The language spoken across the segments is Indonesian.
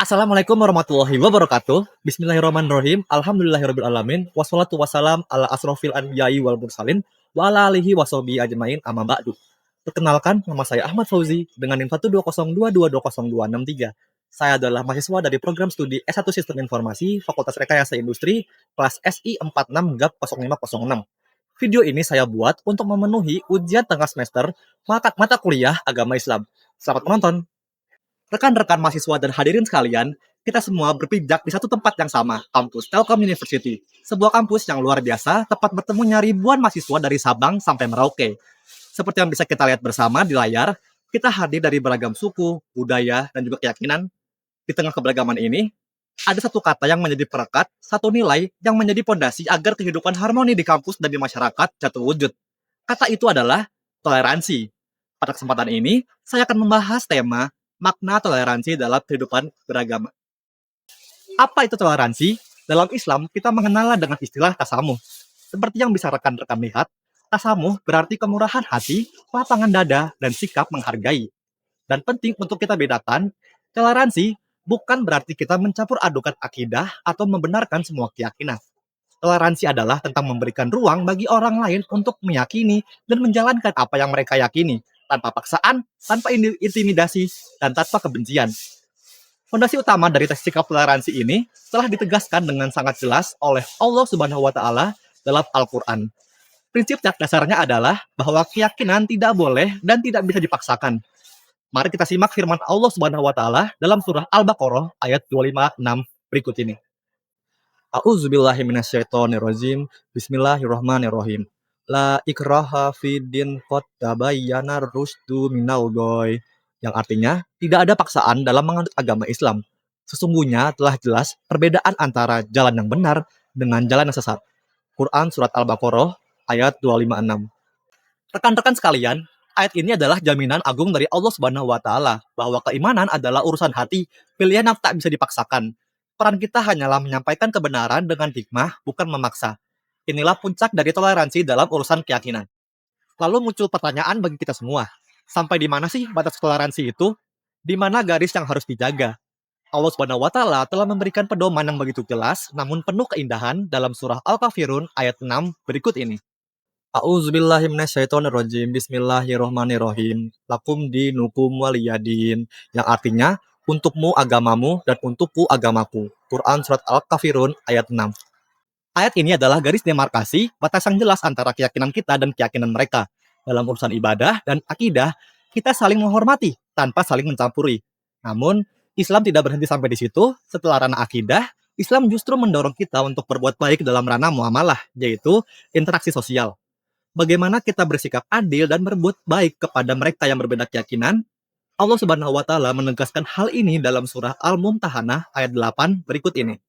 Assalamualaikum warahmatullahi wabarakatuh. Bismillahirrahmanirrahim. Alhamdulillahirrahmanirrahim. Wassalatu wassalam ala asrofil anbiya'i wal mursalin wa ala alihi wassobi ajmain amma ba'du. Perkenalkan, nama saya Ahmad Fauzi dengan NIM 12022200263. Saya adalah mahasiswa dari program studi S1 Sistem Informasi Fakultas Rekayasa Industri kelas SI 46 GAP 0506. Video ini saya buat untuk memenuhi ujian tengah semester mata kuliah agama Islam. Selamat menonton. Rekan-rekan mahasiswa dan hadirin sekalian, kita semua berpijak di satu tempat yang sama, kampus Telkom University. Sebuah kampus yang luar biasa, tempat bertemunya ribuan mahasiswa dari Sabang sampai Merauke. Seperti yang bisa kita lihat bersama di layar, kita hadir dari beragam suku, budaya, dan juga keyakinan. Di tengah keberagaman ini, ada satu kata yang menjadi perekat, satu nilai yang menjadi pondasi agar kehidupan harmoni di kampus dan di masyarakat jatuh wujud. Kata itu adalah toleransi. Pada kesempatan ini, saya akan membahas tema makna toleransi dalam kehidupan beragama. Apa itu toleransi? Dalam Islam, kita mengenalnya dengan istilah tasamuh. Seperti yang bisa rekan-rekan lihat, tasamuh berarti kemurahan hati, lapangan dada, dan sikap menghargai. Dan penting untuk kita bedakan, toleransi bukan berarti kita mencampur adukan akidah atau membenarkan semua keyakinan. Toleransi adalah tentang memberikan ruang bagi orang lain untuk meyakini dan menjalankan apa yang mereka yakini, tanpa paksaan, tanpa intimidasi, dan tanpa kebencian. Fondasi utama dari tes sikap toleransi ini telah ditegaskan dengan sangat jelas oleh Allah Subhanahu wa taala dalam Al-Qur'an. Prinsip dasarnya adalah bahwa keyakinan tidak boleh dan tidak bisa dipaksakan. Mari kita simak firman Allah Subhanahu wa taala dalam surah Al-Baqarah ayat 256 berikut ini. A'udzubillahi minasyaitonirrajim. Bismillahirrahmanirrahim. La ikraha fiddin qad tabayyana rusdu minal ghoi. Yang artinya, tidak ada paksaan dalam menganut agama Islam. Sesungguhnya telah jelas perbedaan antara jalan yang benar dengan jalan yang sesat. Quran Surat Al-Baqarah ayat 256. Rekan-rekan sekalian, ayat ini adalah jaminan agung dari Allah Subhanahu wa taala bahwa keimanan adalah urusan hati, pilihan yang tak bisa dipaksakan. Peran kita hanyalah menyampaikan kebenaran dengan hikmah, bukan memaksa. Inilah puncak dari toleransi dalam urusan keyakinan. Lalu muncul pertanyaan bagi kita semua. Sampai di mana sih batas toleransi itu? Di mana garis yang harus dijaga? Allah Subhanahu wa taala telah memberikan pedoman yang begitu jelas namun penuh keindahan dalam surah Al-Kafirun ayat 6 berikut ini. A'udzubillahi minasyaitonirrajim. Bismillahirrahmanirrahim. Lakum dinukum waliyadin. Yang artinya, untukmu agamamu dan untukku agamaku. Quran Surat Al-Kafirun ayat 6. Ayat ini adalah garis demarkasi, batas yang jelas antara keyakinan kita dan keyakinan mereka. Dalam urusan ibadah dan akidah, kita saling menghormati tanpa saling mencampuri. Namun, Islam tidak berhenti sampai di situ. Setelah ranah akidah, Islam justru mendorong kita untuk berbuat baik dalam ranah muamalah, yaitu interaksi sosial. Bagaimana kita bersikap adil dan berbuat baik kepada mereka yang berbeda keyakinan? Allah Subhanahu wa taala menegaskan hal ini dalam surah Al-Mumtahanah ayat 8 berikut ini.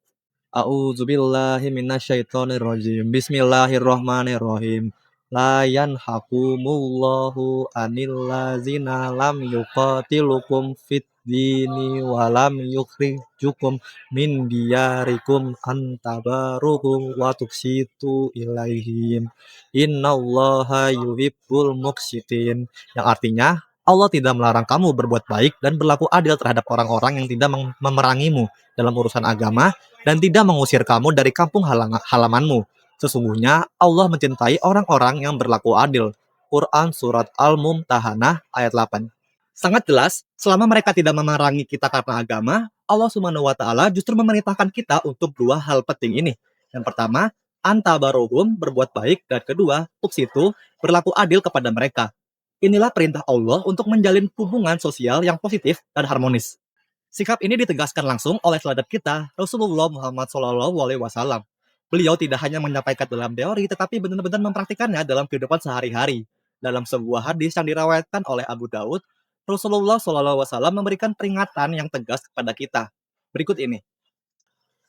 A'udzubillahi minasyaitonirrajim. Bismillahirrahmanirrahim. La yanhakumullahu anil ladzina lam yuqatilukum fid dini wa lam yukhrijukum min diyarikum an tabarruhum wa tuqsitu ilaihim. Innallaha yuhibbul muqsitin. Yang artinya, Allah tidak melarang kamu berbuat baik dan berlaku adil terhadap orang-orang yang tidak memerangimu dalam urusan agama dan tidak mengusir kamu dari kampung halamanmu. Sesungguhnya Allah mencintai orang-orang yang berlaku adil. Quran Surat Al-Mumtahanah ayat 8. Sangat jelas, selama mereka tidak memerangi kita karena agama, Allah Subhanahu wa taala justru memerintahkan kita untuk dua hal penting ini. Yang pertama, antabarohum, berbuat baik, dan kedua, tuksitu, berlaku adil kepada mereka. Inilah perintah Allah untuk menjalin hubungan sosial yang positif dan harmonis. Sikap ini ditegaskan langsung oleh teladan kita, Rasulullah Muhammad SAW. Beliau tidak hanya menyampaikan dalam teori, tetapi benar-benar mempraktikannya dalam kehidupan sehari-hari. Dalam sebuah hadis yang diriwayatkan oleh Abu Daud, Rasulullah SAW memberikan peringatan yang tegas kepada kita. Berikut ini.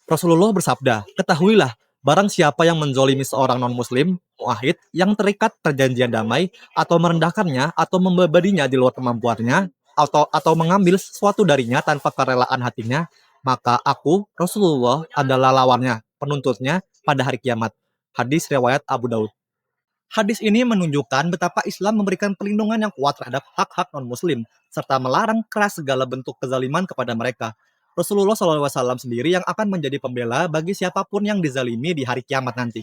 Rasulullah bersabda, ketahuilah, barang siapa yang menzolimi seorang non-muslim, muahid, yang terikat perjanjian damai, atau merendahkannya, atau membebadinya di luar kemampuannya, atau mengambil sesuatu darinya tanpa kerelaan hatinya, maka aku, Rasulullah, adalah lawannya, penuntutnya pada hari kiamat. Hadis riwayat Abu Daud. Hadis ini menunjukkan betapa Islam memberikan perlindungan yang kuat terhadap hak-hak non-muslim, serta melarang keras segala bentuk kezaliman kepada mereka. Rasulullah SAW sendiri yang akan menjadi pembela bagi siapapun yang dizalimi di hari kiamat nanti.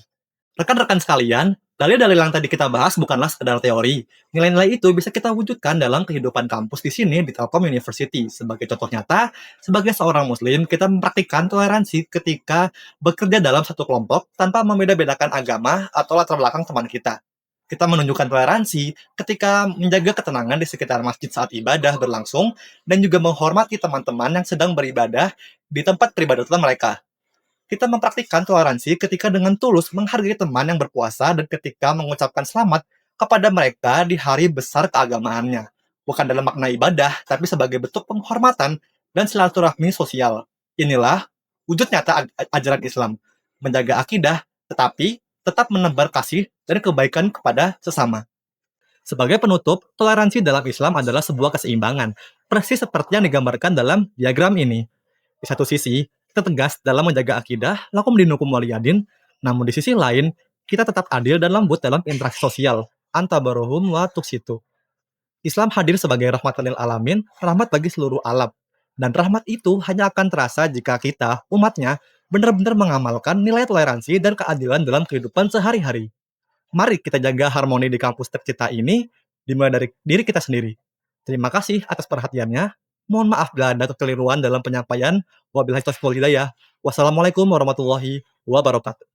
Rekan-rekan sekalian, dalil-dalil yang tadi kita bahas bukanlah sekedar teori. Nilai-nilai itu bisa kita wujudkan dalam kehidupan kampus di sini di Telkom University. Sebagai contoh nyata, sebagai seorang muslim, kita mempraktikkan toleransi ketika bekerja dalam satu kelompok tanpa membeda-bedakan agama atau latar belakang teman kita. Kita menunjukkan toleransi ketika menjaga ketenangan di sekitar masjid saat ibadah berlangsung dan juga menghormati teman-teman yang sedang beribadah di tempat peribadatan mereka. Kita mempraktikkan toleransi ketika dengan tulus menghargai teman yang berpuasa dan ketika mengucapkan selamat kepada mereka di hari besar keagamaannya. Bukan dalam makna ibadah, tapi sebagai bentuk penghormatan dan silaturahmi sosial. Inilah wujud nyata ajaran Islam. Menjaga akidah, tetapi tetap menebar kasih dan kebaikan kepada sesama. Sebagai penutup, toleransi dalam Islam adalah sebuah keseimbangan, persis seperti yang digambarkan dalam diagram ini. Di satu sisi, kita tegas dalam menjaga akidah, lakum dinukum waliyadin, namun di sisi lain, kita tetap adil dan lembut dalam interaksi sosial, antabarohum wa tuksitu. Islam hadir sebagai rahmatan lil alamin, rahmat bagi seluruh alam. Dan rahmat itu hanya akan terasa jika kita, umatnya, benar-benar mengamalkan nilai toleransi dan keadilan dalam kehidupan sehari-hari. Mari kita jaga harmoni di kampus tercipta ini, dimulai dari diri kita sendiri. Terima kasih atas perhatiannya. Mohon maaf bila ada kekeliruan dalam penyampaian. Wabillahi taufiq wal hidayah. Wassalamualaikum warahmatullahi wabarakatuh.